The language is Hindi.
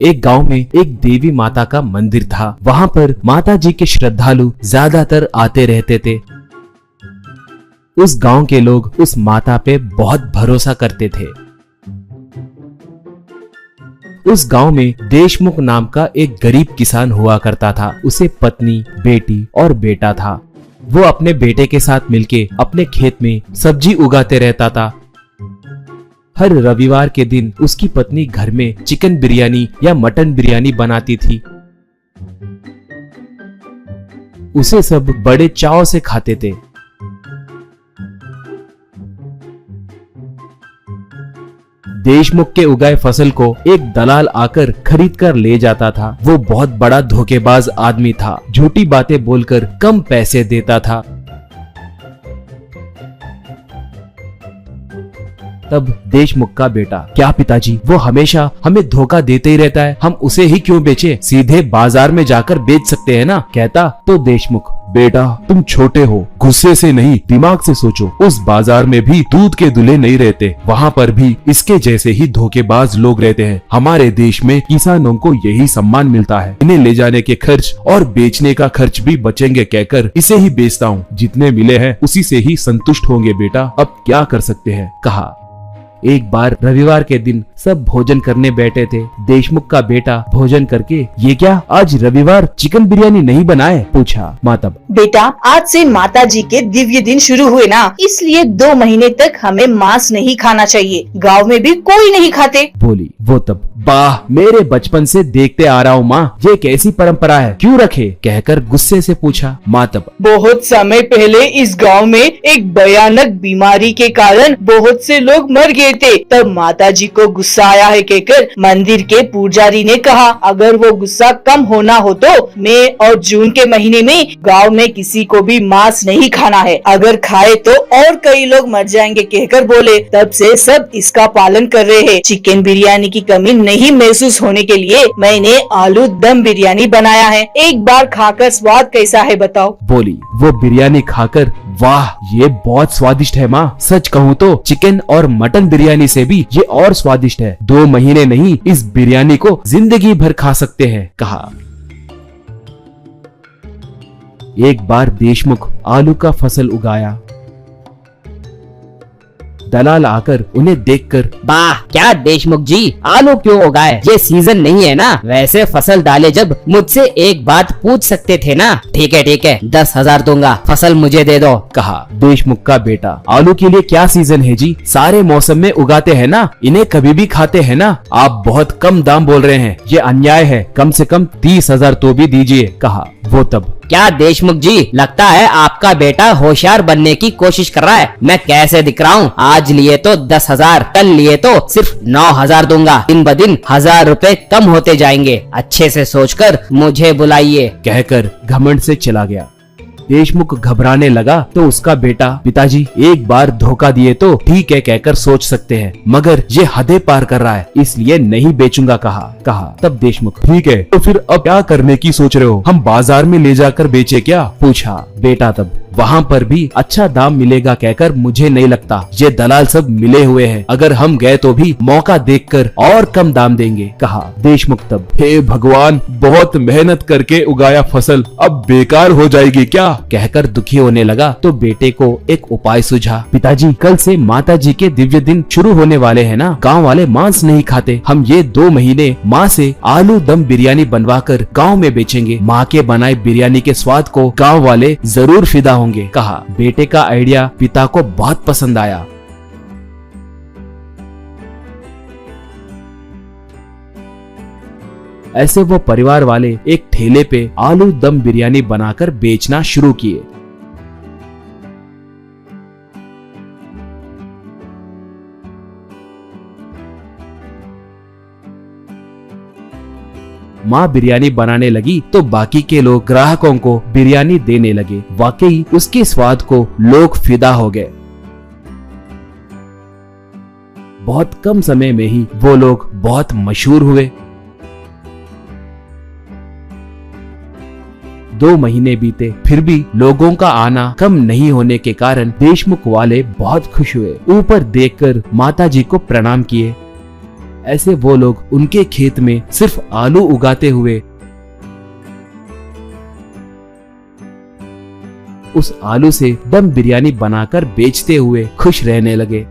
एक गांव में एक देवी माता का मंदिर था। वहां पर माता जी के श्रद्धालु ज्यादातर आते रहते थे। उस गांव के लोग उस माता पे बहुत भरोसा करते थे। उस गांव में देशमुख नाम का एक गरीब किसान हुआ करता था। उसे पत्नी, बेटी और बेटा था। वो अपने बेटे के साथ मिलके अपने खेत में सब्जी उगाते रहता था। हर रविवार के दिन उसकी पत्नी घर में चिकन बिरयानी या मटन बिरयानी बनाती थी। उसे सब बड़े चाव से खाते थे। देशमुख के उगाए फसल को एक दलाल आकर खरीद कर ले जाता था। वो बहुत बड़ा धोखेबाज आदमी था। झूठी बातें बोलकर कम पैसे देता था। तब देशमुख का बेटा, क्या पिताजी, वो हमेशा हमें धोखा देते ही रहता है, हम उसे ही क्यों बेचे, सीधे बाजार में जाकर बेच सकते हैं ना, कहता। तो देशमुख, बेटा तुम छोटे हो, गुस्से से नहीं दिमाग से सोचो। उस बाजार में भी दूध के दूल्हे नहीं रहते, वहाँ पर भी इसके जैसे ही धोखेबाज लोग रहते हैं। हमारे देश में किसानों को यही सम्मान मिलता है। इन्हें ले जाने के खर्च और बेचने का खर्च भी बचेंगे कहकर इसे ही बेचता हूँ। जितने मिले हैं उसी से ही संतुष्ट होंगे बेटा, अब क्या कर सकते हैं, कहा। एक बार रविवार के दिन सब भोजन करने बैठे थे। देशमुख का बेटा भोजन करके, ये क्या आज रविवार चिकन बिरयानी नहीं बनाए, पूछा। माँ तब, बेटा आज से माता जी के दिव्य दिन शुरू हुए ना, इसलिए 2 महीने तक हमें मांस नहीं खाना चाहिए। गांव में भी कोई नहीं खाते, बोली। वो तब, वाह, मेरे बचपन से देखते आ रहा हूँ माँ, ये कैसी परंपरा है, क्यों रखे, कहकर गुस्से से पूछा। माँ तब, बहुत समय पहले इस गांव में एक भयानक बीमारी के कारण बहुत से लोग मर गए थे। तब माता जी को गुस्सा आया है कहकर मंदिर के पुजारी ने कहा, अगर वो गुस्सा कम होना हो तो मई और जून के महीने में गांव में किसी को भी मांस नहीं खाना है, अगर खाए तो और कई लोग मर जाएंगे कहकर बोले। तब से सब इसका पालन कर रहे हैं। चिकन बिरयानी की कमी नहीं महसूस होने के लिए मैंने आलू दम बिरयानी बनाया है, एक बार खाकर स्वाद कैसा है बताओ, बोली। वो बिरयानी खाकर, वाह ये बहुत स्वादिष्ट है माँ, सच कहूँ तो चिकन और मटन बिरयानी से भी ये और स्वादिष्ट है। 2 महीने नहीं, इस बिरयानी को जिंदगी भर खा सकते हैं, कहा। एक बार देशमुख आलू का फसल उगाया। दलाल आकर उन्हें देखकर, वाह क्या देशमुख जी, आलू क्यों उगाए, ये सीजन नहीं है ना, वैसे फसल डाले जब मुझसे एक बात पूछ सकते थे ना। ठीक है 10,000 दूंगा, फसल मुझे दे दो, कहा। देशमुख का बेटा, आलू के लिए क्या सीजन है जी, सारे मौसम में उगाते हैं ना, इन्हें कभी भी खाते हैं ना, आप बहुत कम दाम बोल रहे हैं, ये अन्याय है, कम से कम 30,000 तो भी दीजिए, कहा। वो तब, क्या देशमुख जी, लगता है आपका बेटा होशियार बनने की कोशिश कर रहा है। मैं कैसे दिख रहा हूँ, आज लिए तो 10,000, कल लिए तो सिर्फ 9,000 दूंगा, दिन ब दिन 1,000 रुपए कम होते जाएंगे, अच्छे से सोचकर मुझे बुलाइए, कहकर घमंड से चला गया। देशमुख घबराने लगा तो उसका बेटा, पिताजी एक बार धोखा दिए तो ठीक है कहकर सोच सकते हैं, मगर ये हदें पार कर रहा है, इसलिए नहीं बेचूंगा, कहा। तब देशमुख, ठीक है तो फिर अब क्या करने की सोच रहे हो, हम बाजार में ले जाकर बेचे क्या, पूछा। बेटा तब, वहाँ पर भी अच्छा दाम मिलेगा कहकर मुझे नहीं लगता, ये दलाल सब मिले हुए हैं, अगर हम गए तो भी मौका देखकर और कम दाम देंगे, कहा। देशमुख तब, हे भगवान, बहुत मेहनत करके उगाया फसल अब बेकार हो जाएगी क्या, कहकर दुखी होने लगा। तो बेटे को एक उपाय सूझा। पिताजी कल से माता जी के दिव्य दिन शुरू होने वाले हैं ना, गाँव वाले मांस नहीं खाते, हम ये 2 महीने माँ से आलू दम बिरयानी बनवा कर गाँव में बेचेंगे, माँ के बनाए बिरयानी के स्वाद को गाँव वाले जरूर फिदा होंगे, कहा। बेटे का आइडिया पिता को बहुत पसंद आया। ऐसे वो परिवार वाले एक ठेले पे आलू दम बिरयानी बनाकर बेचना शुरू किए। माँ बिरयानी बनाने लगी तो बाकी के लोग ग्राहकों को बिरयानी देने लगे। वाकई उसके स्वाद को लोग फिदा हो गए। बहुत कम समय में ही वो लोग बहुत मशहूर हुए। 2 महीने बीते, फिर भी लोगों का आना कम नहीं होने के कारण देशमुख वाले बहुत खुश हुए। ऊपर देखकर माताजी को प्रणाम किए। ऐसे वो लोग उनके खेत में सिर्फ आलू उगाते हुए उस आलू से दम बिरयानी बनाकर बेचते हुए खुश रहने लगे।